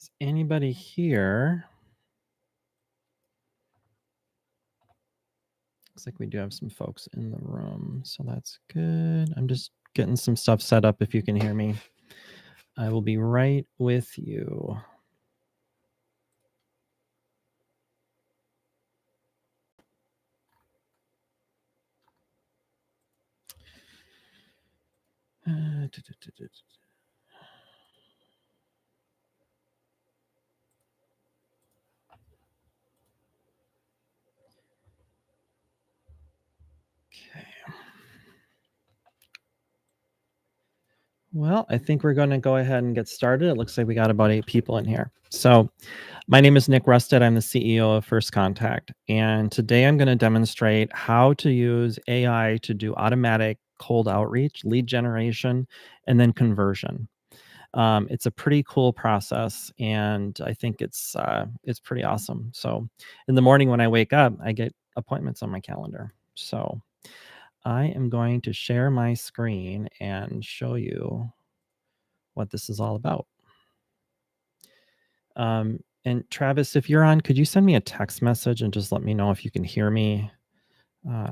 Is anybody here? Looks like we do have some folks in the room, so that's good. I'm just getting some stuff set up if you can hear me. I will be right with you. Okay. Well, I think we're going to go ahead and get started. It looks like we got about 8 people in here. So, my name is Nick Rusted. I'm the CEO of First Contact. And today I'm going to demonstrate how to use AI to do automatic cold outreach, lead generation, and then conversion. It's a pretty cool process, and I think it's pretty awesome. So, in the morning when I wake up, I get appointments on my calendar. So, I am going to share my screen and show you what this is all about. And Travis, if you're on, could you send me a text message and just let me know if you can hear me,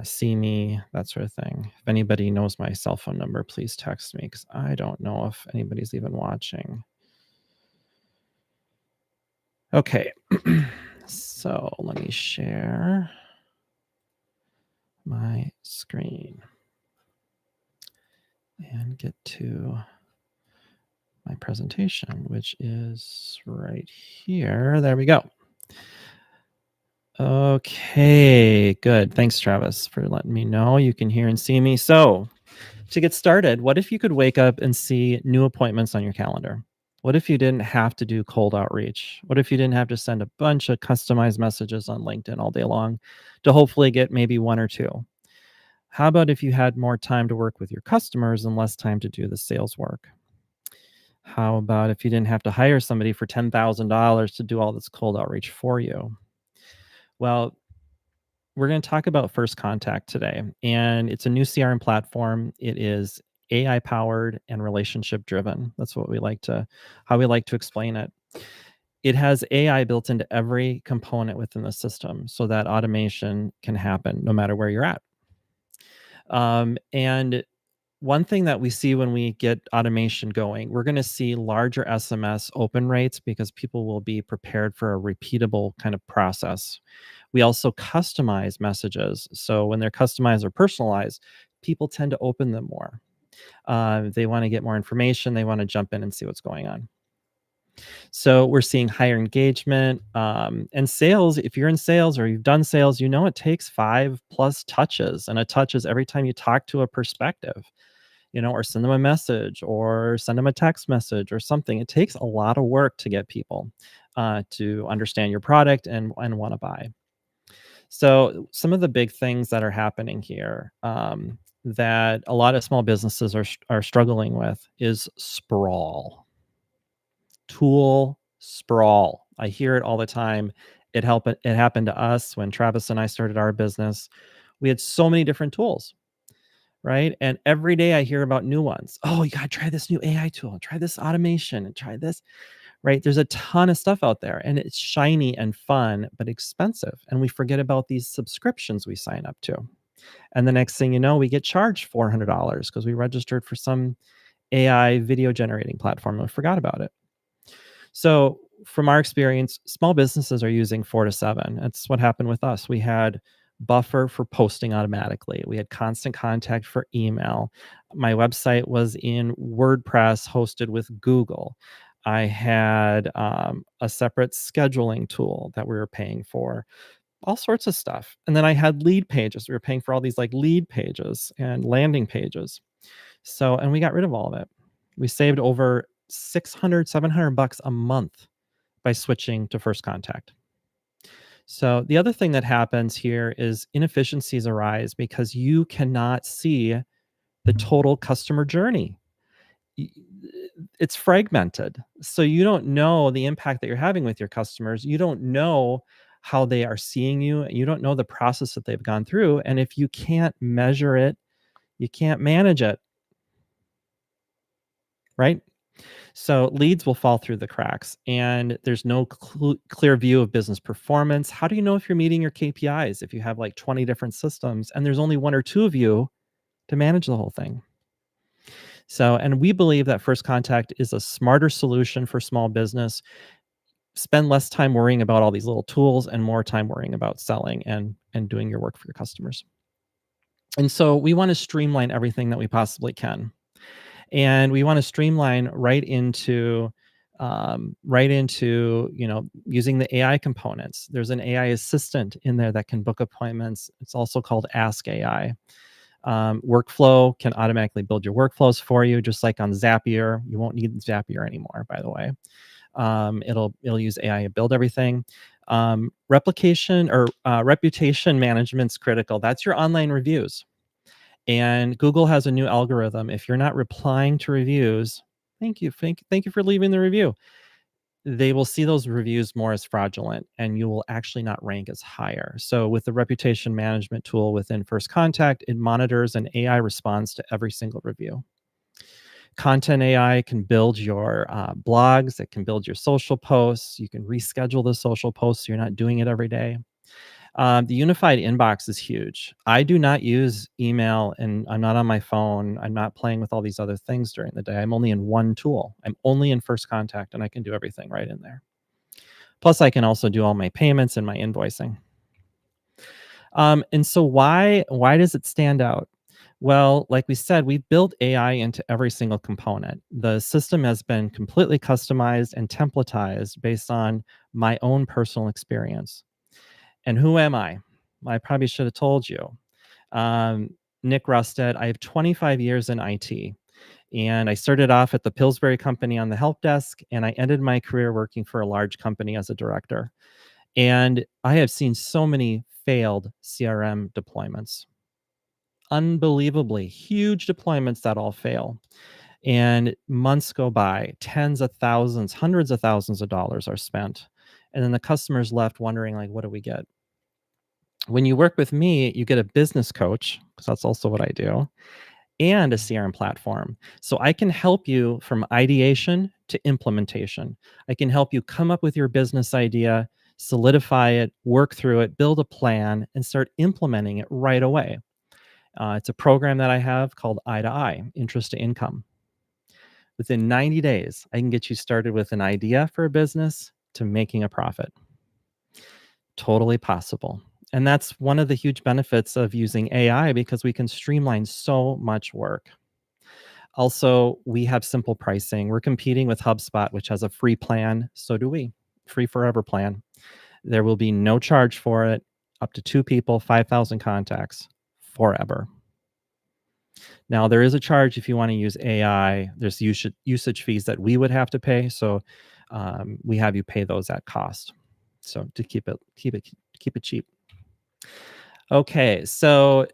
see me, that sort of thing. If anybody knows my cell phone number, please text me because I don't know if anybody's even watching. Okay, so let me share my screen and get to my presentation, which is right here. There we go. Okay, good. Thanks, Travis, for letting me know you can hear and see me. So, to get started, what if you could wake up and see new appointments on your calendar? What if you didn't have to do cold outreach? What if you didn't have to send a bunch of customized messages on LinkedIn all day long to hopefully get maybe one or two? How about if you had more time to work with your customers and less time to do the sales work? How about if you didn't have to hire somebody for $10,000 to do all this cold outreach for you? Well, we're going to talk about First Contact today, and it's a new CRM platform. It is AI powered and relationship driven. That's what how we like to explain it. It has AI built into every component within the system so that automation can happen no matter where you're at. And one thing that we see when we get automation going, we're going to see larger SMS open rates because people will be prepared for a repeatable kind of process. We also customize messages. So when they're customized or personalized, people tend to open them more. They want to get more information. They want to jump in and see what's going on. So we're seeing higher engagement and sales. If you're in sales or you've done sales, you know it takes 5+ touches, and a touch is every time you talk to a prospective, or send them a message or send them a text message or something. It takes a lot of work to get people to understand your product and want to buy. So some of the big things that are happening here that a lot of small businesses are struggling with is sprawl, tool sprawl. I hear it all the time. It happened to us when Travis and I started our business. We had so many different tools, right? And every day I hear about new ones. Oh, you got to try this new AI tool, and try this automation, and try this, right? There's a ton of stuff out there, and it's shiny and fun, but expensive. And we forget about these subscriptions we sign up to. And the next thing you know, we get charged $400 because we registered for some AI video generating platform and we forgot about it. So, from our experience, small businesses are using 4 to 7. That's what happened with us. We had Buffer for posting automatically. We had Constant Contact for email. My website was in WordPress hosted with Google. I had a separate scheduling tool that we were paying for, all sorts of stuff. And then I had lead pages. We were paying for all these like lead pages and landing pages. So, and we got rid of all of it. We saved over 600, $700 a month by switching to First Contact. So the other thing that happens here is inefficiencies arise because you cannot see the total customer journey. It's fragmented. So you don't know the impact that you're having with your customers. You don't know how they are seeing you. You don't know the process that they've gone through. And if you can't measure it, you can't manage it. Right? So leads will fall through the cracks and there's no clear view of business performance. How do you know if you're meeting your KPIs if you have like 20 different systems and there's only one or two of you to manage the whole thing? So, and we believe that first contact is a smarter solution for small business. Spend less time worrying about all these little tools and more time worrying about selling and doing your work for your customers. And so we want to streamline everything that we possibly can. And we want to streamline right into using the AI components. There's an AI assistant in there that can book appointments. It's also called Ask AI. Workflow can automatically build your workflows for you, just like on Zapier. You won't need Zapier anymore, by the way. It'll use AI to build everything. Replication or reputation management's critical. That's your online reviews. And Google has a new algorithm. If you're not replying to reviews, thank you for leaving the review. They will see those reviews more as fraudulent and you will actually not rank as higher. So with the reputation management tool within First Contact, it monitors and AI responds to every single review. Content AI can build your blogs, it can build your social posts. You can reschedule the social posts so you're not doing it every day. The unified inbox is huge. I do not use email and I'm not on my phone. I'm not playing with all these other things during the day. I'm only in one tool. I'm only in First Contact and I can do everything right in there. Plus, I can also do all my payments and my invoicing. And so why does it stand out? Well, like we said, we've built AI into every single component. The system has been completely customized and templatized based on my own personal experience. And who am I? I probably should have told you. Um, Nick Rusted. I have 25 years in IT. And I started off at the Pillsbury Company on the help desk, and I ended my career working for a large company as a director. And I have seen so many failed CRM deployments, unbelievably huge deployments that all fail. And months go by, tens of thousands, hundreds of thousands of dollars are spent. And then the customer's left wondering, like, what do we get? When you work with me, you get a business coach, because that's also what I do, and a CRM platform. So I can help you from ideation to implementation. I can help you come up with your business idea, solidify it, work through it, build a plan, and start implementing it right away. It's a program that I have called Eye to Eye, Interest to Income. Within 90 days, I can get you started with an idea for a business to making a profit. Totally possible. And that's one of the huge benefits of using AI because we can streamline so much work. Also, we have simple pricing. We're competing with HubSpot, which has a free plan. So do we. Free forever plan. There will be no charge for it. Up to two people, 5,000 contacts forever. Now, there is a charge if you want to use AI. There's usage fees that we would have to pay. So we have you pay those at cost. So to keep it cheap. Okay, so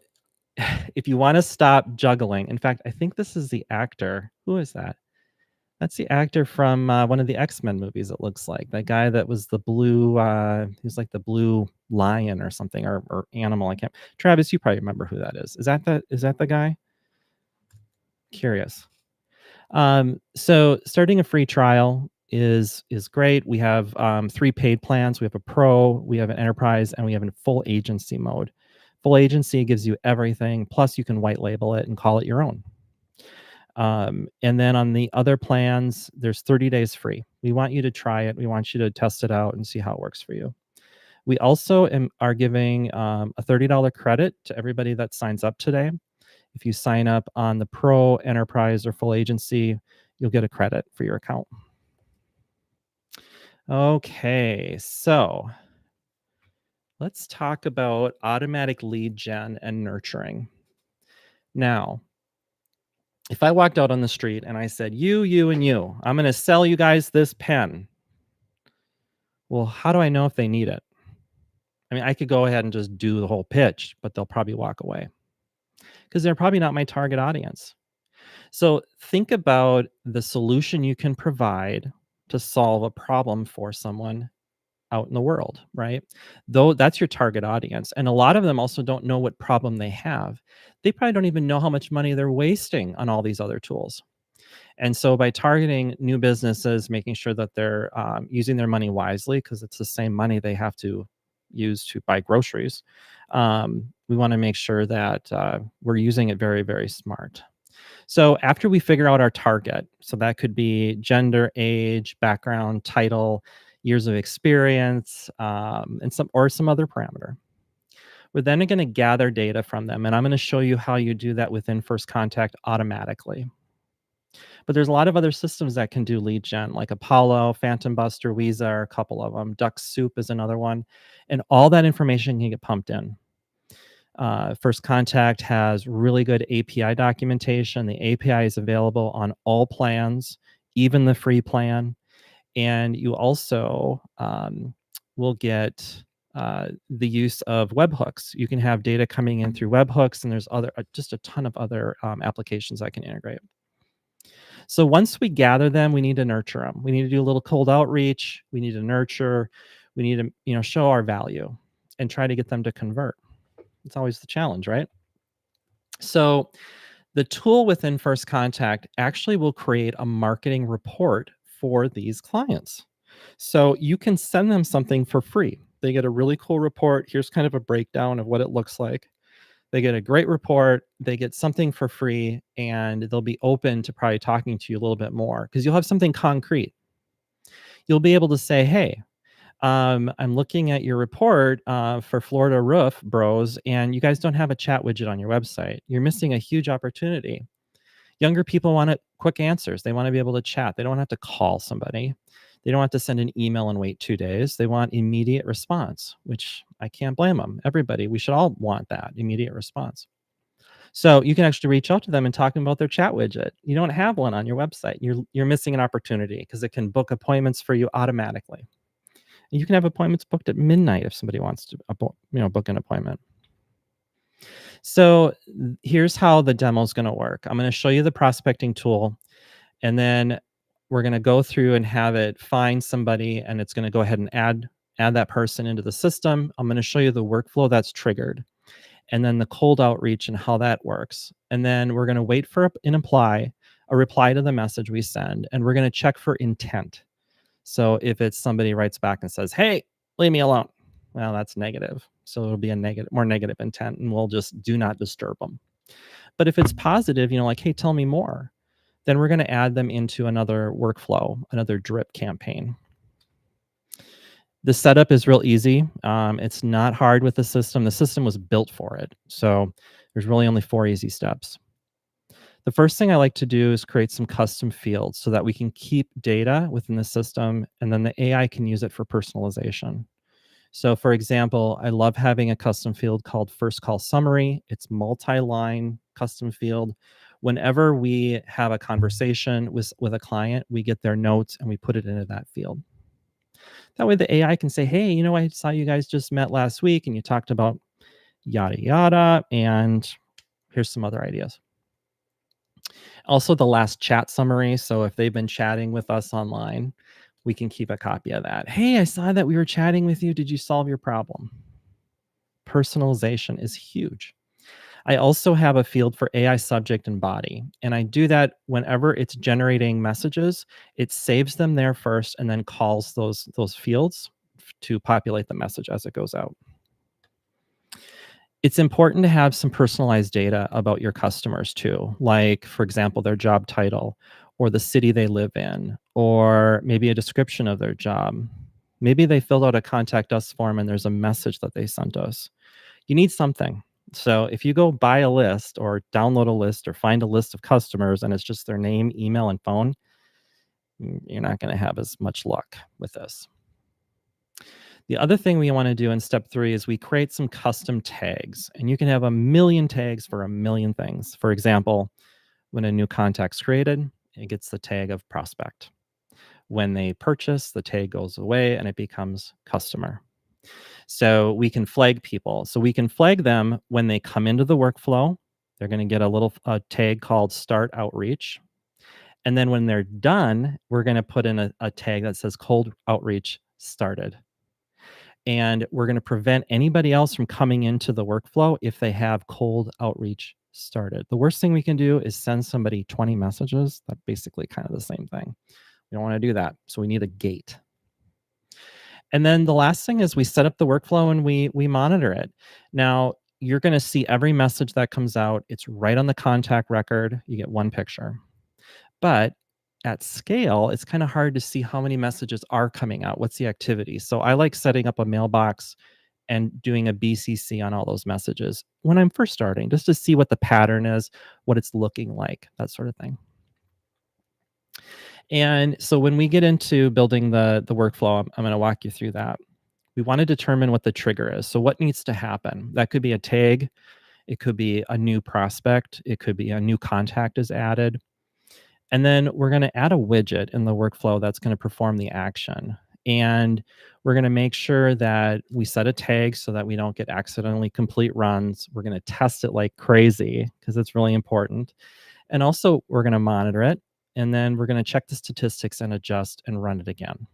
if you want to stop juggling, in fact, I think this is the actor. Who is that? That's the actor from one of the X-Men movies. It looks like that guy that was the blue. He was like the blue lion or something, or animal. I can't. Travis, you probably remember who that is. Is that the guy? Curious. So starting a free trial is great. We have three paid plans. We have a pro, we have an enterprise, and we have a full agency mode. Full agency gives you everything. Plus, you can white label it and call it your own. And then on the other plans, there's 30 days free. We want you to try it. We want you to test it out and see how it works for you. We also are giving a $30 credit to everybody that signs up today. If you sign up on the Pro, Enterprise, or Full Agency, you'll get a credit for your account. Okay, so let's talk about automatic lead gen and nurturing. Now, if I walked out on the street and I said, you, and you, I'm going to sell you guys this pen. Well, how do I know if they need it? I mean, I could go ahead and just do the whole pitch, but they'll probably walk away because they're probably not my target audience. So think about the solution you can provide to solve a problem for someone out in the world, right? Though that's your target audience. And a lot of them also don't know what problem they have. They probably don't even know how much money they're wasting on all these other tools. And so by targeting new businesses, making sure that they're using their money wisely, because it's the same money they have to use to buy groceries, we want to make sure that we're using it very, very smart. So after we figure out our target, so that could be gender, age, background, title, years of experience, and some other parameter. We're then going to gather data from them, and I'm going to show you how you do that within First Contact automatically. But there's a lot of other systems that can do lead gen, like Apollo, Phantom Buster, Weeza are a couple of them. Duck Soup is another one, and all that information can get pumped in. First Contact has really good API documentation. The API is available on all plans, even the free plan. And you also will get the use of webhooks. You can have data coming in through webhooks, and there's other just a ton of other applications I can integrate. So once we gather them, we need to nurture them. We need to do a little cold outreach. We need to nurture. We need to show our value and try to get them to convert. It's always the challenge, right? So the tool within First Contact actually will create a marketing report for these clients. So you can send them something for free. They get a really cool report. Here's kind of a breakdown of what it looks like. They get a great report, they get something for free, and they'll be open to probably talking to you a little bit more because you'll have something concrete. You'll be able to say, hey, I'm looking at your report for Florida Roof Bros, and you guys don't have a chat widget on your website. You're missing a huge opportunity. Younger people want quick answers. They want to be able to chat. They don't have to call somebody. They don't have to send an email and wait 2 days. They want immediate response, which I can't blame them. Everybody, we should all want that immediate response. So you can actually reach out to them and talk about their chat widget. You don't have one on your website. You're missing an opportunity because it can book appointments for you automatically. And you can have appointments booked at midnight if somebody wants to book an appointment. So here's how the demo is going to work. I'm going to show you the prospecting tool, and then we're going to go through and have it find somebody, and it's going to go ahead and add that person into the system. I'm going to show you the workflow that's triggered, and then the cold outreach and how that works. And then we're going to wait for a reply to the message we send, and we're going to check for intent. So if it's somebody writes back and says, "Hey, leave me alone," well, that's negative. So it'll be a more negative intent, and we'll just do not disturb them. But if it's positive, like, "Hey, tell me more," then we're going to add them into another workflow, another drip campaign. The setup is real easy. It's not hard with the system. The system was built for it. So there's really only 4 easy steps. The first thing I like to do is create some custom fields so that we can keep data within the system, and then the AI can use it for personalization. So for example, I love having a custom field called first call summary. It's multi-line custom field. Whenever we have a conversation with a client, we get their notes and we put it into that field. That way the AI can say, "Hey, I saw you guys just met last week and you talked about yada yada, and here's some other ideas." Also, the last chat summary. So if they've been chatting with us online, we can keep a copy of that. "Hey, I saw that we were chatting with you. Did you solve your problem?" Personalization is huge. I also have a field for AI subject and body. And I do that whenever it's generating messages, it saves them there first and then calls those fields to populate the message as it goes out. It's important to have some personalized data about your customers too, like, for example, their job title or the city they live in, or maybe a description of their job. Maybe they filled out a contact us form and there's a message that they sent us. You need something. So if you go buy a list or download a list or find a list of customers and it's just their name, email, and phone, you're not going to have as much luck with this. The other thing we want to do in step 3 is we create some custom tags, and you can have a million tags for a million things. For example, when a new contact's created, it gets the tag of prospect. When they purchase, the tag goes away and it becomes customer. So we can flag people. So we can flag them when they come into the workflow. They're going to get a tag called start outreach. And then when they're done, we're going to put in a tag that says cold outreach started. And we're going to prevent anybody else from coming into the workflow if they have cold outreach started. The worst thing we can do is send somebody 20 messages. That's basically kind of the same thing. We don't want to do that. So we need a gate. And then the last thing is we set up the workflow and we monitor it. Now, you're going to see every message that comes out. It's right on the contact record. You get one picture. But at scale, it's kind of hard to see how many messages are coming out. What's the activity? So I like setting up a mailbox and doing a BCC on all those messages when I'm first starting, just to see what the pattern is, what it's looking like, that sort of thing. And so when we get into building the workflow, I'm going to walk you through that. We want to determine what the trigger is. So what needs to happen? That could be a tag, it could be a new prospect, it could be a new contact is added. And then we're going to add a widget in the workflow that's going to perform the action. And we're going to make sure that we set a tag so that we don't get accidentally complete runs. We're going to test it like crazy because it's really important. And also, we're going to monitor it. And then we're going to check the statistics and adjust and run it again.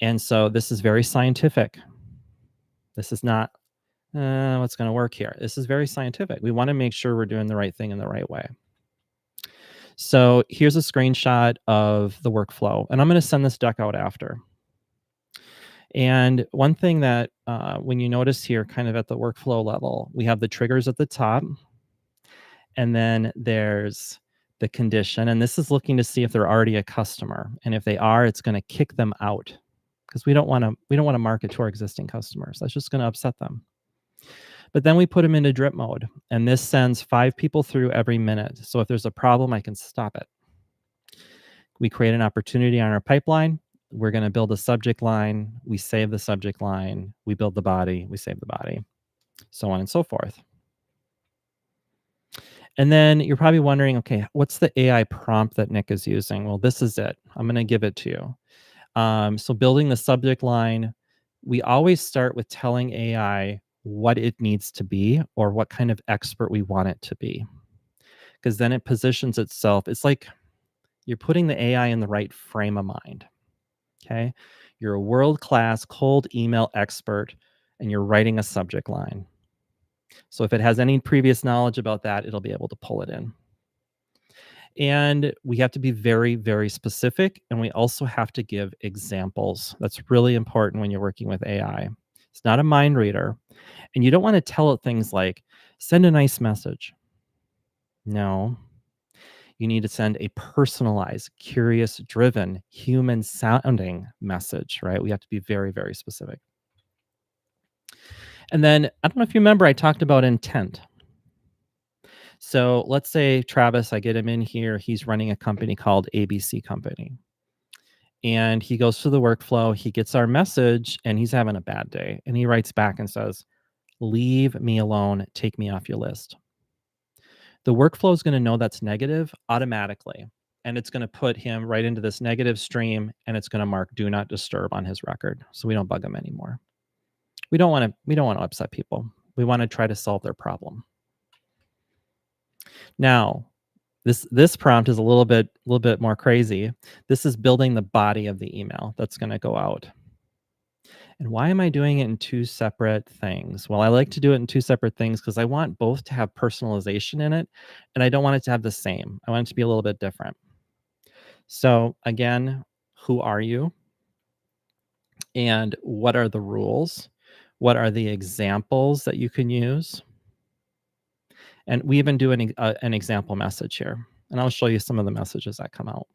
And so this is very scientific. This is not what's going to work here. This is very scientific. We want to make sure we're doing the right thing in the right way. So here's a screenshot of the workflow, and I'm going to send this deck out after. And one thing that when you notice here, kind of at the workflow level, we have the triggers at the top, and then there's the condition. And this is looking to see if they're already a customer. And if they are, it's going to kick them out because we don't want to market to our existing customers. That's just going to upset them. But then we put them into drip mode, and this sends 5 people through every minute. So if there's a problem, I can stop it. We create an opportunity on our pipeline. We're going to build a subject line. We save the subject line. We build the body. We save the body, so on and so forth. And then you're probably wondering, okay, what's the AI prompt that Nick is using? Well, this is it. I'm going to give it to you. So building the subject line, we always start with telling AI what it needs to be or what kind of expert we want it to be. Because then it positions itself. It's like you're putting the AI in the right frame of mind. Okay. You're a world-class cold email expert and you're writing a subject line. So if it has any previous knowledge about that, it'll be able to pull it in. And we have to be very, very specific. And we also have to give examples. That's really important when you're working with AI. It's not a mind reader. And you don't want to tell it things like, send a nice message. No. You need to send a personalized, curious, driven, human sounding message, right? We have to be very, very specific. And then I don't know if you remember, I talked about intent. So let's say Travis, I get him in here. He's running a company called ABC Company. And he goes through the workflow. He gets our message and he's having a bad day. And he writes back and says, leave me alone. Take me off your list. The workflow is going to know that's negative automatically. And it's going to put him right into this negative stream and it's going to mark do not disturb on his record. So we don't bug him anymore. We don't want to upset people. We want to try to solve their problem. Now, this prompt is a little bit more crazy. This is building the body of the email that's going to go out. And why am I doing it in 2 separate things? Well, I like to do it in 2 separate things because I want both to have personalization in it, and I don't want it to have the same. I want it to be a little bit different. So again, who are you? And what are the rules? What are the examples that you can use? And we even do an example message here. And I'll show you some of the messages that come out.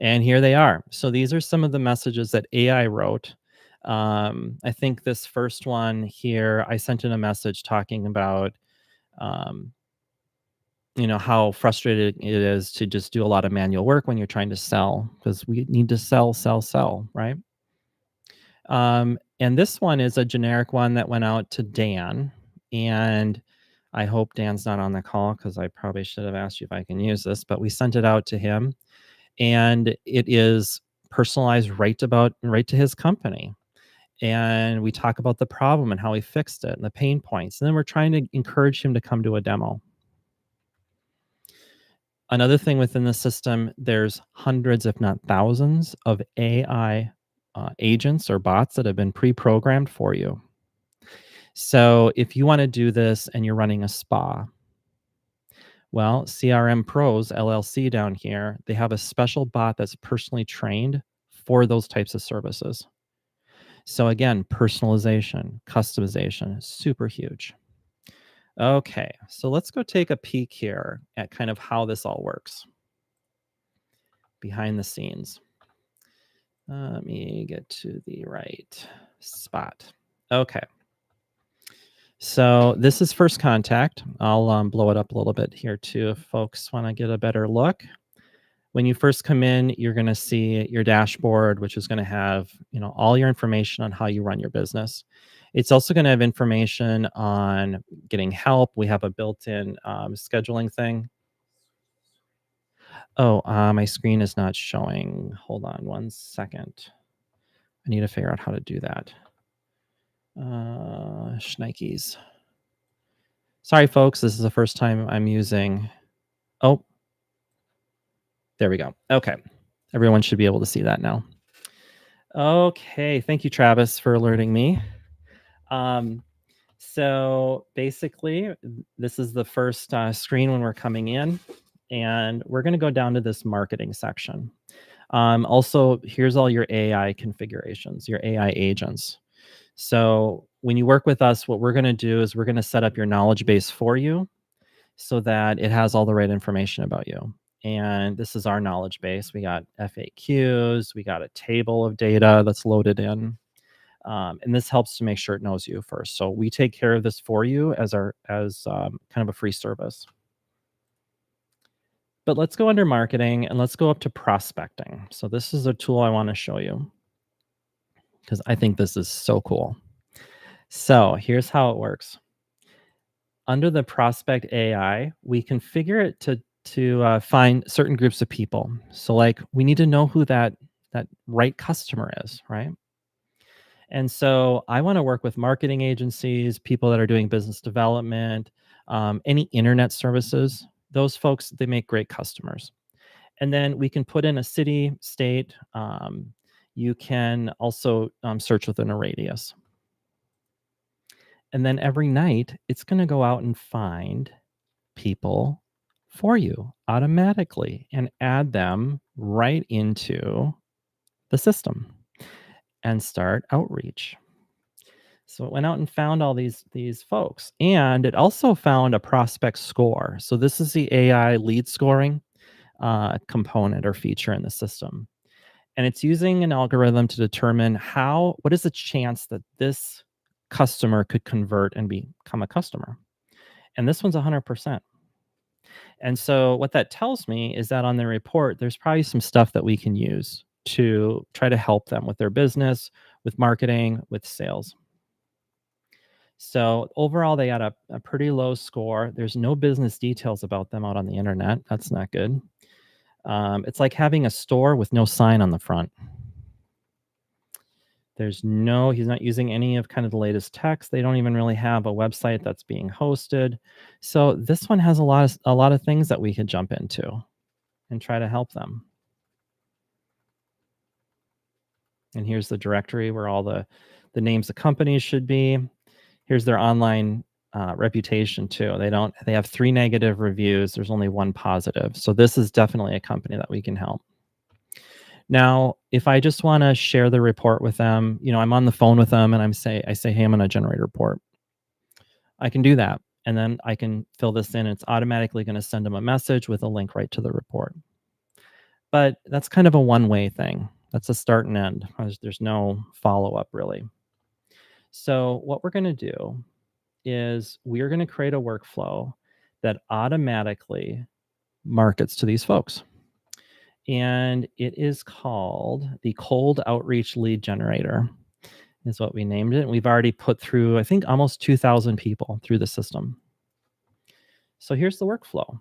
And here they are. So these are some of the messages that AI wrote. I think this first one here, I sent in a message talking about, how frustrated it is to just do a lot of manual work when you're trying to sell, because we need to sell, right? And this one is a generic one that went out to Dan. And I hope Dan's not on the call because I probably should have asked you if I can use this, but we sent it out to him. And it is personalized right to his company. And we talk about the problem and how he fixed it and the pain points. And then we're trying to encourage him to come to a demo. Another thing within the system, there's hundreds, if not thousands, of AI agents or bots that have been pre-programmed for you. So if you want to do this and you're running a spa, Well, CRM Pros LLC down here, they have a special bot that's personally trained for those types of services. So again, personalization, customization, super huge. Okay, so let's go take a peek here at kind of how this all works behind the scenes. Let me get to the right spot. Okay, so this is first contact. I'll blow it up a little bit here too if folks want to get a better look. When you first come in, you're going to see your dashboard, which is going to have, all your information on how you run your business. It's also going to have information on getting help. We have a built-in scheduling thing. Oh, my screen is not showing. Hold on one second. I need to figure out how to do that. Schnikes. Sorry, folks. This is the first time I'm using. Oh, there we go. Okay. Everyone should be able to see that now. Okay. Thank you, Travis, for alerting me. Um, so basically, this is the first screen when we're coming in, and we're going to go down to this marketing section. Also, here's all your AI configurations, your AI agents. So when you work with us, what we're going to do is we're going to set up your knowledge base for you so that it has all the right information about you. And this is our knowledge base. We got FAQs, we got a table of data that's loaded in. And this helps to make sure it knows you first. So we take care of this for you as kind of a free service. But let's go under marketing and let's go up to prospecting. So this is a tool I want to show you because I think this is so cool. So here's how it works. Under the prospect AI, we configure it to find certain groups of people. So like we need to know who that right customer is, right? And so I want to work with marketing agencies, people that are doing business development, any internet services. Those folks, they make great customers. And then we can put in a city, state. You can also search within a radius. And then every night, it's going to go out and find people for you automatically and add them right into the system and start outreach. So it went out and found all these folks, and it also found a prospect score. So this is the AI lead scoring component or feature in the system, and it's using an algorithm to determine what is the chance that this customer could convert and become a customer. And this one's 100%. And so what that tells me is that on the report, there's probably some stuff that we can use to try to help them with their business, with marketing, with sales. So overall, they got a pretty low score. There's no business details about them out on the internet. That's not good. It's like having a store with no sign on the front. He's not using any of kind of the latest text. They don't even really have a website that's being hosted. So this one has a lot of things that we could jump into and try to help them. And here's the directory where all the names of companies should be. Here's their online reputation too. They have 3 negative reviews. There's only 1 positive. So this is definitely a company that we can help. Now, if I just want to share the report with them, I'm on the phone with them and I say, hey, I'm going to generate a report. I can do that. And then I can fill this in. And it's automatically going to send them a message with a link right to the report. But that's kind of a one-way thing. That's a start and end. There's no follow-up really. So what we're going to do is we're going to create a workflow that automatically markets to these folks. And it is called the cold outreach lead generator is what we named it. We've already put through, I think, almost 2,000 people through the system. So here's the workflow.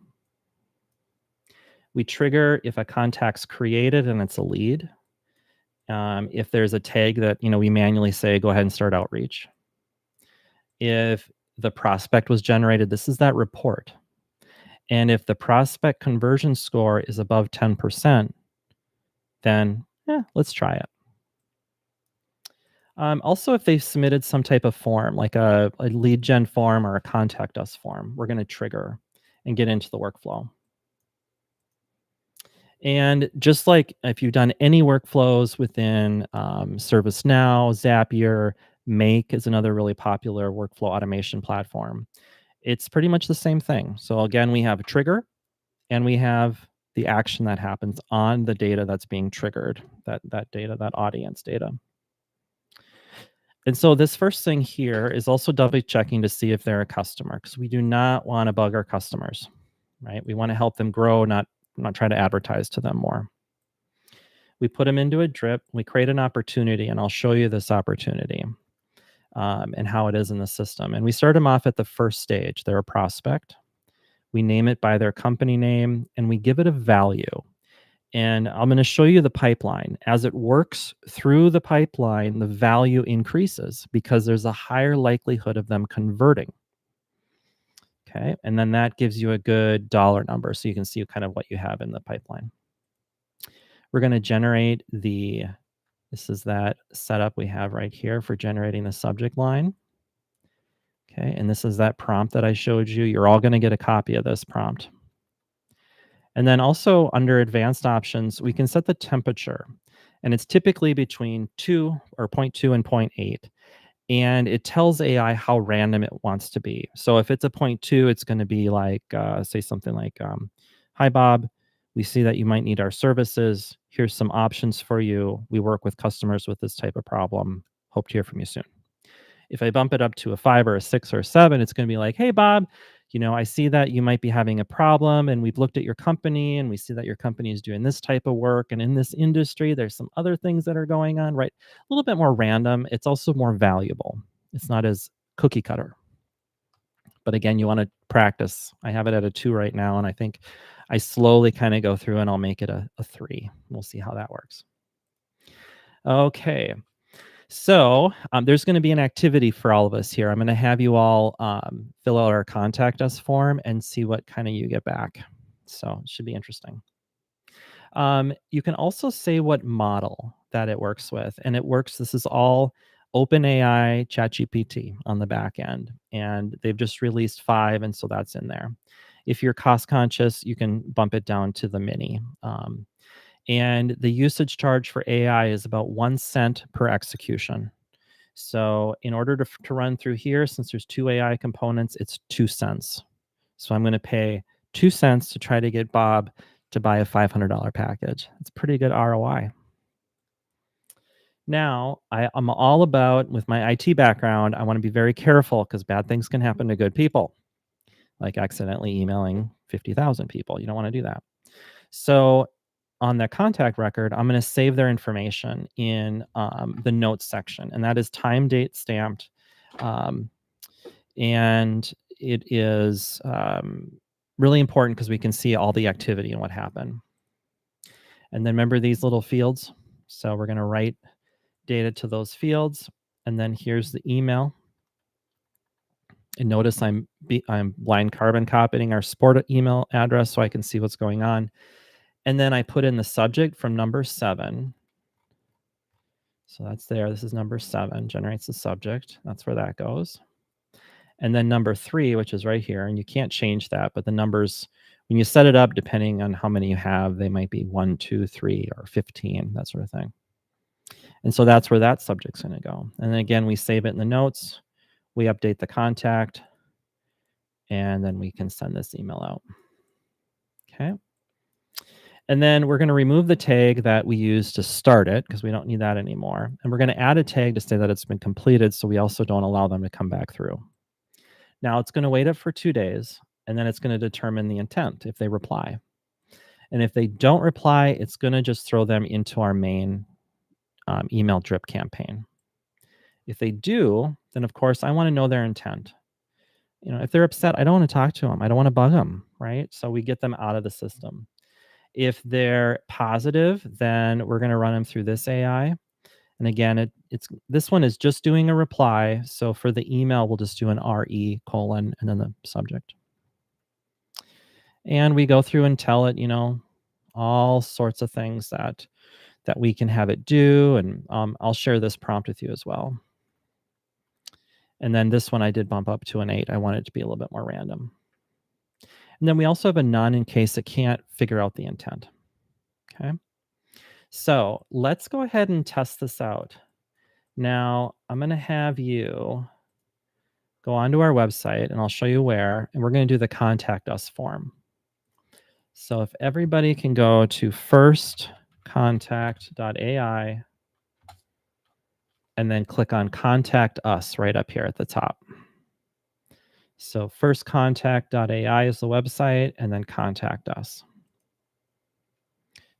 We trigger if a contact's created and it's a lead. If there's a tag that, we manually say, go ahead and start outreach. If the prospect was generated, this is that report. And if the prospect conversion score is above 10%, then let's try it. Also, if they've submitted some type of form, like a lead gen form or a contact us form, we're going to trigger. and get into the workflow. And just like if you've done any workflows within ServiceNow, Zapier, Make is another really popular workflow automation platform. It's pretty much the same thing. So again, we have a trigger and we have the action that happens on the data that's being triggered, that data, that audience data. And so this first thing here is also double checking to see if they're a customer, because we do not want to bug our customers, right? We want to help them grow, not try to advertise to them more. We put them into a drip, we create an opportunity, and I'll show you this opportunity and how it is in the system. And we start them off at the first stage. They're a prospect. We name it by their company name and we give it a value. And I'm going to show you the pipeline. As it works through the pipeline, the value increases because there's a higher likelihood of them converting. Okay. And then that gives you a good dollar number. So you can see kind of what you have in the pipeline. We're going to generate this is that setup we have right here for generating the subject line. Okay. And this is that prompt that I showed you. You're all going to get a copy of this prompt. And then also under advanced options, we can set the temperature. And it's typically between 2 or 0.2 and 0.8. And it tells AI how random it wants to be. So if it's a 0.2, it's going to be like, say something like, hi, Bob. We see that you might need our services. Here's some options for you. We work with customers with this type of problem. Hope to hear from you soon. If I bump it up to a 5 or a 6 or a 7, it's going to be like, hey, Bob, I see that you might be having a problem and we've looked at your company and we see that your company is doing this type of work. And in this industry, there's some other things that are going on, right? A little bit more random. It's also more valuable. It's not as cookie cutter. But again, you want to practice. I have it at a 2 right now. And I think I slowly kind of go through and I'll make it a 3. We'll see how that works. Okay. So there's going to be an activity for all of us here. I'm going to have you all fill out our contact us form and see what kind of you get back. So it should be interesting. You can also say what model that it works with. And it works, this is all OpenAI ChatGPT on the back end. And they've just released 5, and so that's in there. If you're cost conscious, you can bump it down to the mini. And the usage charge for AI is about 1 cent per execution. So in order to run through here, since there's 2 AI components, it's 2 cents. So I'm going to pay 2 cents to try to get Bob to buy a $500 package. It's pretty good ROI. Now, I'm all about, with my IT background, I want to be very careful because bad things can happen to good people, like accidentally emailing 50,000 people. You don't want to do that. So on their contact record, I'm going to save their information in the notes section, and that is time, date, stamped. And it is really important because we can see all the activity and what happened. And then remember these little fields. So we're going to write data to those fields. And then here's the email. And notice I'm blind carbon copying our support email address so I can see what's going on. And then I put in the subject from number 7. So that's there. This is number 7, generates the subject. That's where that goes. And then number 3, which is right here, and you can't change that, but the numbers, when you set it up, depending on how many you have, they might be 1, 2, 3, or 15, that sort of thing. And so that's where that subject's going to go. And then again, we save it in the notes, we update the contact, and then we can send this email out. Okay. And then we're going to remove the tag that we used to start it because we don't need that anymore. And we're going to add a tag to say that it's been completed, so we also don't allow them to come back through. Now it's going to wait up for 2 days, and then it's going to determine the intent if they reply. And if they don't reply, it's going to just throw them into our main email drip campaign. If they do, then of course I want to know their intent. If they're upset, I don't want to talk to them. I don't want to bug them, right? So we get them out of the system. If they're positive, then we're going to run them through this AI. And again, this one is just doing a reply. So for the email, we'll just do an RE : and then the subject. And we go through and tell it, all sorts of things that we can have it do. And I'll share this prompt with you as well. And then this one I did bump up to an 8. I want it to be a little bit more random. And then we also have a none in case it can't figure out the intent. Okay. So let's go ahead and test this out. Now, I'm going to have you go onto our website and I'll show you where, and we're going to do the contact us form. So if everybody can go to firstcontact.ai and then click on contact us right up here at the top. So firstcontact.ai is the website and then contact us.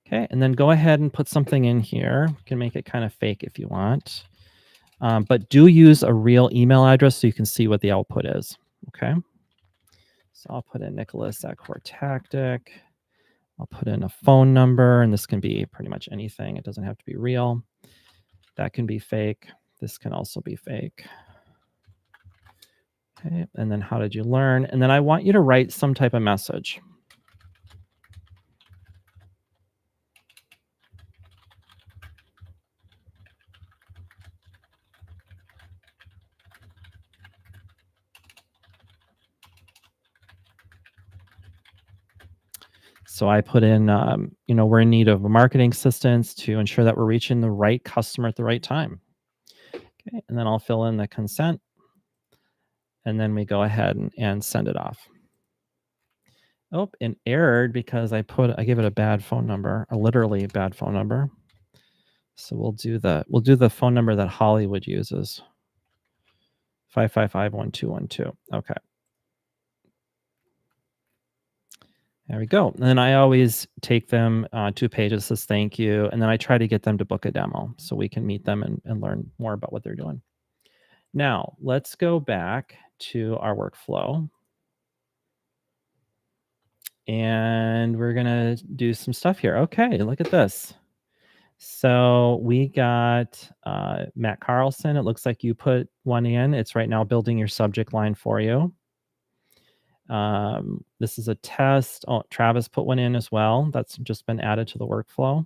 Okay, and then go ahead and put something in here. You can make it kind of fake if you want. But do use a real email address so you can see what the output is. Okay. So I'll put in Nicholas at Core Tactic. I'll put in a phone number, and this can be pretty much anything. It doesn't have to be real. That can be fake. This can also be fake. Okay. And then how did you learn? And then I want you to write some type of message. So I put in, we're in need of marketing assistance to ensure that we're reaching the right customer at the right time. Okay. And then I'll fill in the consent. And then we go ahead and send it off. Oh, and errored because I gave it a bad phone number, a literally bad phone number. So we'll do the phone number that Hollywood uses. 555-1212. Okay. There we go. And then I always take them to a page that says thank you. And then I try to get them to book a demo so we can meet them and learn more about what they're doing. Now, let's go back to our workflow. And we're going to do some stuff here. Okay, look at this. So we got Matt Carlson. It looks like you put one in. It's right now building your subject line for you. This is a test. Oh, Travis put one in as well. That's just been added to the workflow.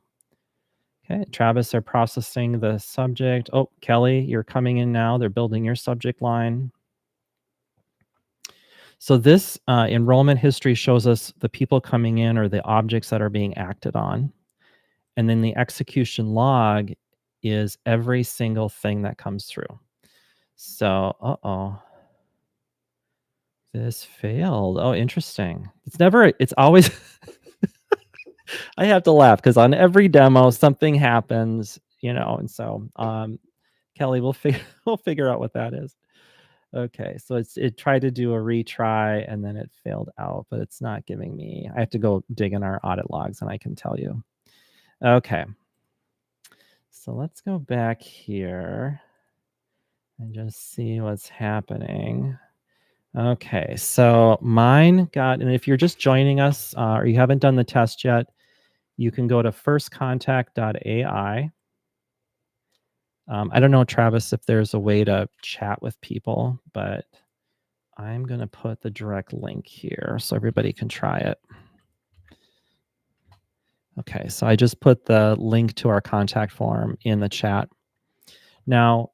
Okay, Travis, they're processing the subject. Oh, Kelly, you're coming in now. They're building your subject line. So this enrollment history shows us the people coming in or the objects that are being acted on. And then the execution log is every single thing that comes through. So, this failed. Oh, interesting. It's always, I have to laugh because on every demo, something happens, and so Kelly, we'll figure out what that is. Okay, so it tried to do a retry and then it failed out, but it's not giving me. I have to go dig in our audit logs and I can tell you. Okay, so let's go back here and just see what's happening. Okay, so mine got, and if you're just joining us or you haven't done the test yet, you can go to firstcontact.ai. I don't know, Travis, if there's a way to chat with people, but I'm going to put the direct link here so everybody can try it. Okay, so I just put the link to our contact form in the chat. Now,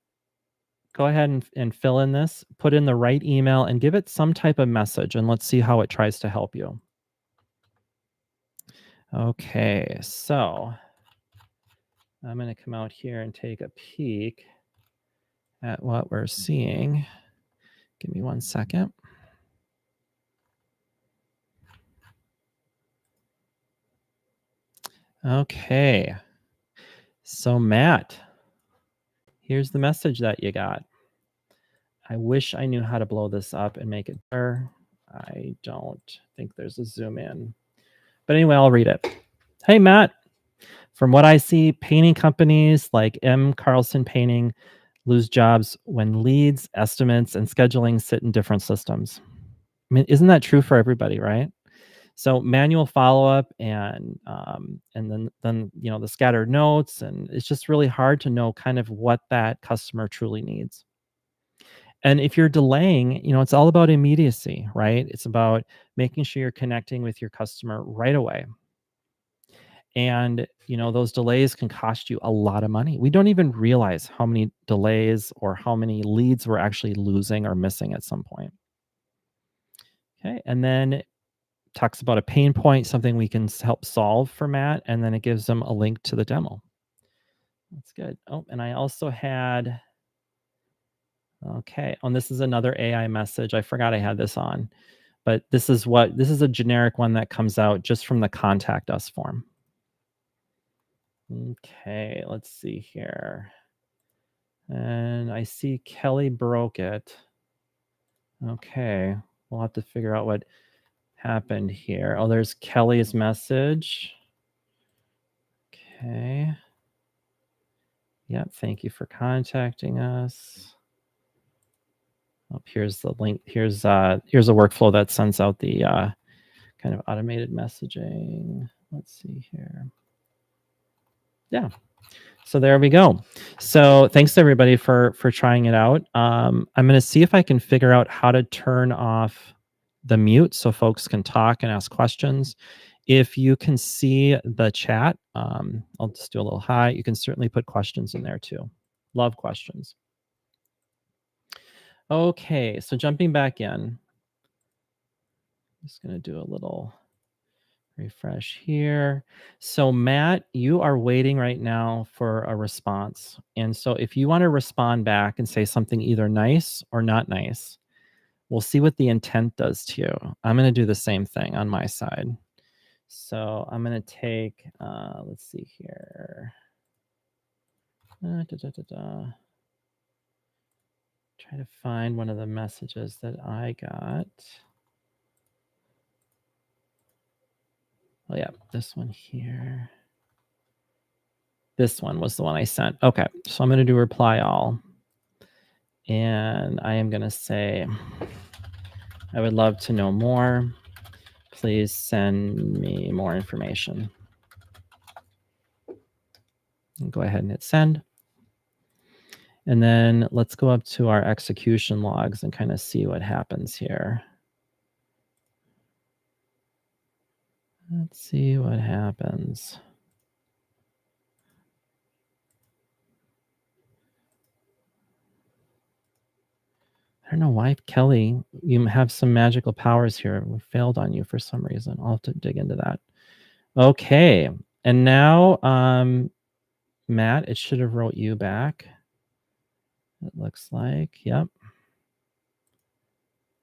go ahead and fill in this, put in the right email, and give it some type of message, and let's see how it tries to help you. Okay, so I'm going to come out here and take a peek at what we're seeing. Give me 1 second. Okay. So Matt, here's the message that you got. I wish I knew how to blow this up and make it better. I don't think there's a zoom in. But anyway, I'll read it. Hey, Matt. From what I see, painting companies like M. Carlson Painting lose jobs when leads, estimates, and scheduling sit in different systems. I mean, isn't that true for everybody, right? So manual follow-up and then the scattered notes, and it's just really hard to know kind of what that customer truly needs. And if you're delaying, it's all about immediacy, right? It's about making sure you're connecting with your customer right away. And those delays can cost you a lot of money. We don't even realize how many delays or how many leads we're actually losing or missing at some point. Okay, and then talks about a pain point, something we can help solve for Matt, and then it gives them a link to the demo. That's good. Oh, and I also had, okay. Oh, and this is another AI message. I forgot I had this on, but this is a generic one that comes out just from the contact us form. Okay, let's see here. And I see Kelly broke it. Okay, we'll have to figure out what happened here. Oh, there's Kelly's message. Okay. Yep, thank you for contacting us. Oh, here's the link. Here's a workflow that sends out the kind of automated messaging. Let's see here. Yeah. So there we go. So thanks to everybody for trying it out. I'm going to see if I can figure out how to turn off the mute so folks can talk and ask questions. If you can see the chat, I'll just do a little hi. You can certainly put questions in there too. Love questions. Okay, so jumping back in, I'm just going to do a little refresh here. So Matt, you are waiting right now for a response. And so if you want to respond back and say something either nice or not nice, we'll see what the intent does to you. I'm going to do the same thing on my side. So I'm going to take, let's see here. Try to find one of the messages that I got. Oh yeah, this one here. This one was the one I sent. Okay, so I'm going to do reply all. And I am going to say, I would love to know more. Please send me more information. And go ahead and hit send. And then let's go up to our execution logs and kind of see what happens here. Let's see what happens. I don't know why, Kelly, you have some magical powers here. We failed on you for some reason. I'll have to dig into that. Okay. And now, Matt, it should have wrote you back. It looks like, yep.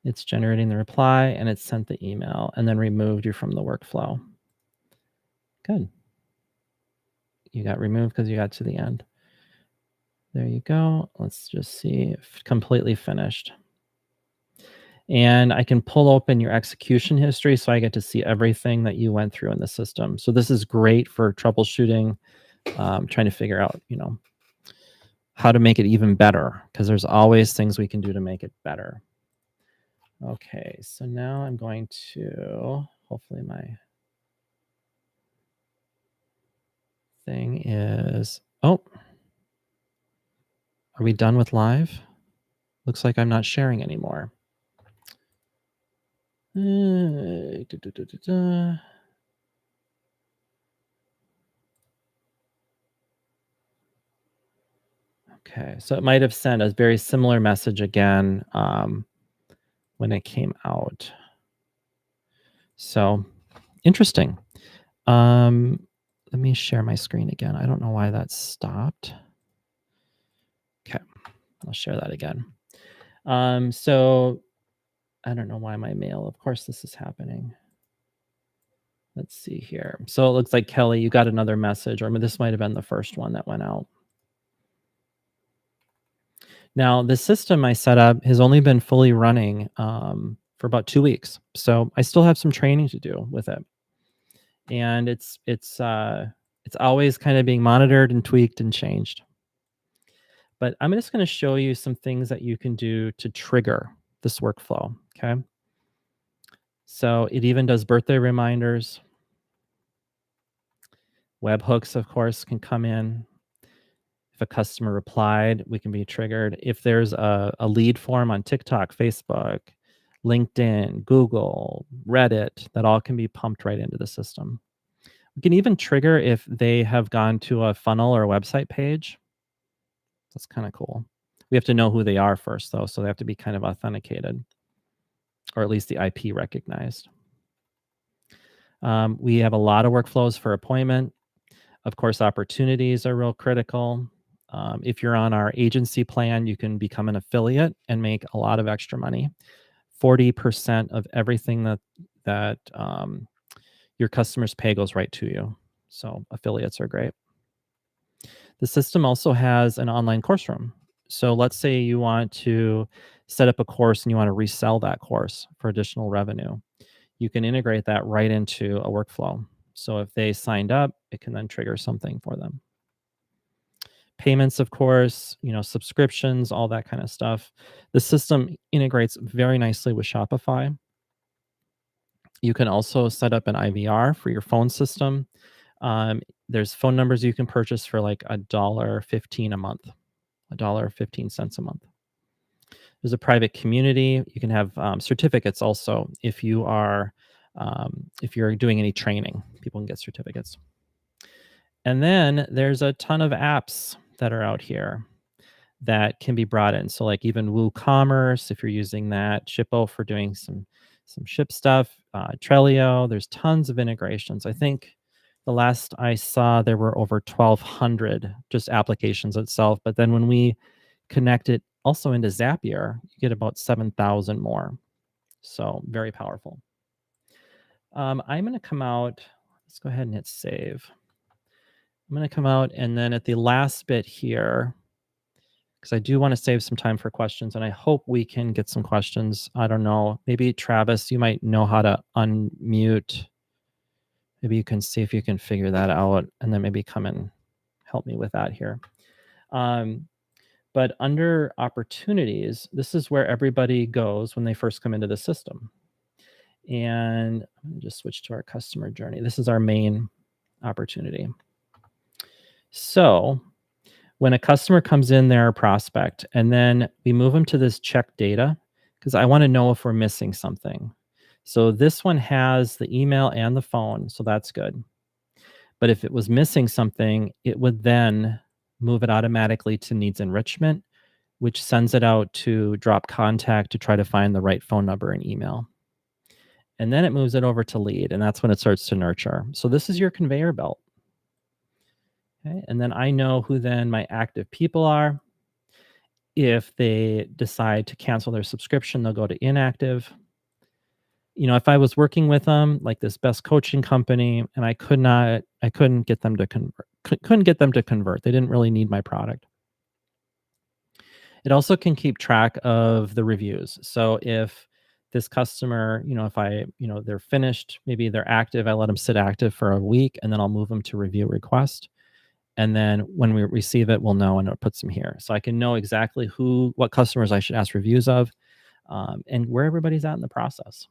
It's generating the reply and it sent the email and then removed you from the workflow. Good. You got removed because you got to the end. There you go. Let's just see. Completely finished. And I can pull open your execution history so I get to see everything that you went through in the system. So this is great for troubleshooting, trying to figure out, how to make it even better, because there's always things we can do to make it better. Okay, so now I'm going to, hopefully my thing is, oh, are we done with live? Looks like I'm not sharing anymore. Okay, so it might have sent a very similar message again when it came out. So interesting. Let me share my screen again. I don't know why that stopped. Okay, I'll share that again. So I don't know why my mail, of course this is happening. Let's see here. So it looks like Kelly, you got another message, or this might have been the first one that went out. Now, the system I set up has only been fully running for about 2 weeks. So I still have some training to do with it. And it's always kind of being monitored and tweaked and changed. But I'm just going to show you some things that you can do to trigger this workflow, okay? So it even does birthday reminders. Webhooks, of course, can come in. If a customer replied, we can be triggered. If there's a lead form on TikTok, Facebook, LinkedIn, Google, Reddit, that all can be pumped right into the system. We can even trigger if they have gone to a funnel or a website page. That's kind of cool. We have to know who they are first, though, so they have to be kind of authenticated, or at least the IP recognized. We have a lot of workflows for appointment. Of course, opportunities are real critical. If you're on our agency plan, you can become an affiliate and make a lot of extra money. 40% of everything that your customers pay goes right to you. So affiliates are great. The system also has an online course room. So let's say you want to set up a course and you want to resell that course for additional revenue. You can integrate that right into a workflow. So if they signed up, it can then trigger something for them. Payments, of course, subscriptions, all that kind of stuff. The system integrates very nicely with Shopify. You can also set up an IVR for your phone system. There's phone numbers you can purchase for like $1.15 a month, $1.15 a month. There's a private community. You can have certificates also if you're doing any training. People can get certificates. And then there's a ton of apps that are out here that can be brought in. So like even WooCommerce, if you're using that, Shippo for doing some ship stuff, Trello. There's tons of integrations. I think the last I saw there were over 1,200 just applications itself. But then when we connect it also into Zapier, you get about 7,000 more. So very powerful. I'm going to come out. Let's go ahead and hit save. I'm going to come out, and then at the last bit here, because I do want to save some time for questions, and I hope we can get some questions. I don't know. Maybe Travis, you might know how to unmute. Maybe you can see if you can figure that out, and then maybe come and help me with that here. But under opportunities, this is where everybody goes when they first come into the system. And I'm going to just switch to our customer journey. This is our main opportunity. So when a customer comes in, they're a prospect, and then we move them to this check data because I want to know if we're missing something. So this one has the email and the phone, so that's good. But if it was missing something, it would then move it automatically to needs enrichment, which sends it out to drop contact to try to find the right phone number and email. And then it moves it over to lead, and that's when it starts to nurture. So this is your conveyor belt. Okay. And then I know who then my active people are. If they decide to cancel their subscription, they'll go to inactive. If I was working with them, like this best coaching company, and I couldn't get them to convert. They didn't really need my product. It also can keep track of the reviews. So if this customer, if they're finished, maybe they're active, I let them sit active for a week, and then I'll move them to review request. And then when we receive it, we'll know, and it puts them here. So I can know exactly what customers I should ask reviews of, and where everybody's at in the process.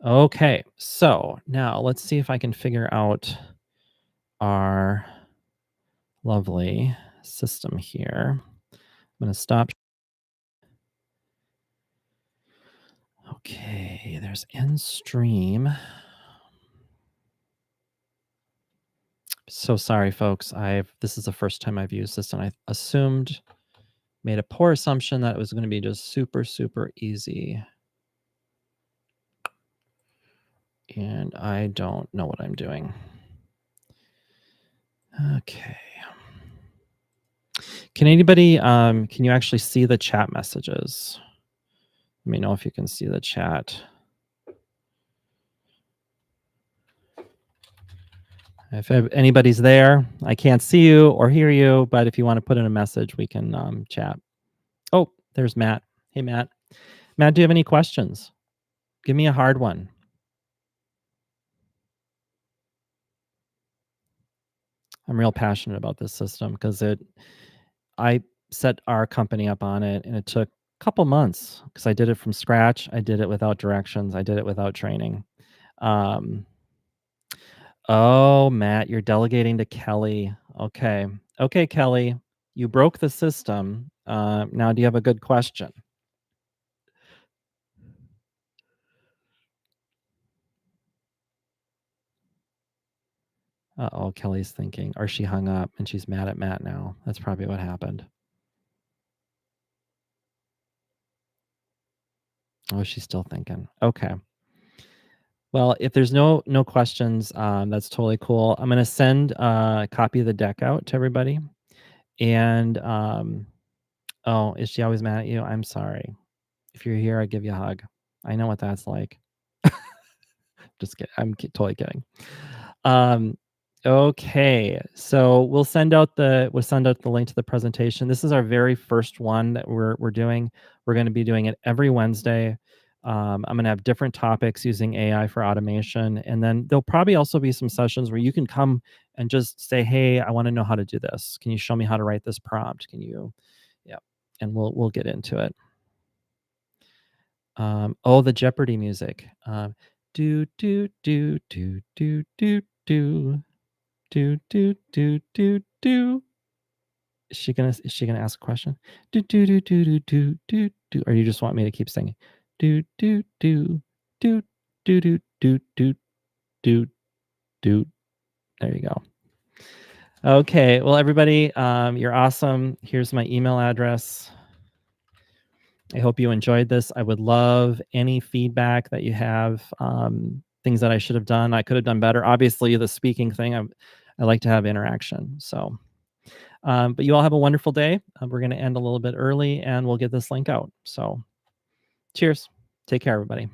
Okay, so now let's see if I can figure out our lovely system here. I'm going to stop. Okay, there's end stream. So sorry, folks. This is the first time I've used this, and I made a poor assumption that it was going to be just super, super easy. And I don't know what I'm doing. Okay. Can you actually see the chat messages? Let me know if you can see the chat. If anybody's there, I can't see you or hear you, but if you want to put in a message, we can chat. Oh, there's Matt. Hey, Matt. Matt, do you have any questions? Give me a hard one. I'm real passionate about this system because I set our company up on it, and it took a couple months because I did it from scratch. I did it without directions. I did it without training. Um, oh, Matt, you're delegating to Kelly. Okay. Okay, Kelly, you broke the system. Now, do you have a good question? Uh-oh, Kelly's thinking, or she hung up and she's mad at Matt now. That's probably what happened. Oh, she's still thinking. Okay. Well, if there's no questions, that's totally cool. I'm gonna send a copy of the deck out to everybody. And oh, is she always mad at you? I'm sorry. If you're here, I give you a hug. I know what that's like. Just kidding. Totally kidding. Um, okay, so we'll send out the link to the presentation. This is our very first one that we're doing. We're going to be doing it every Wednesday. I'm going to have different topics using AI for automation, and then there'll probably also be some sessions where you can come and just say, "Hey, I want to know how to do this. Can you show me how to write this prompt? Can you?" Yeah, and we'll get into it. Oh, the Jeopardy music. Do do do do do do do do do do do do. Is she gonna ask a question? Do do do do do do do do. Or you just want me to keep singing? Do do do do do do do do do do. There you go. Okay. Well, everybody, you're awesome. Here's my email address. I hope you enjoyed this. I would love any feedback that you have, things that I should have done. I could have done better. Obviously, the speaking thing, I like to have interaction. So, but you all have a wonderful day. We're going to end a little bit early and we'll get this link out. So, cheers. Take care, everybody.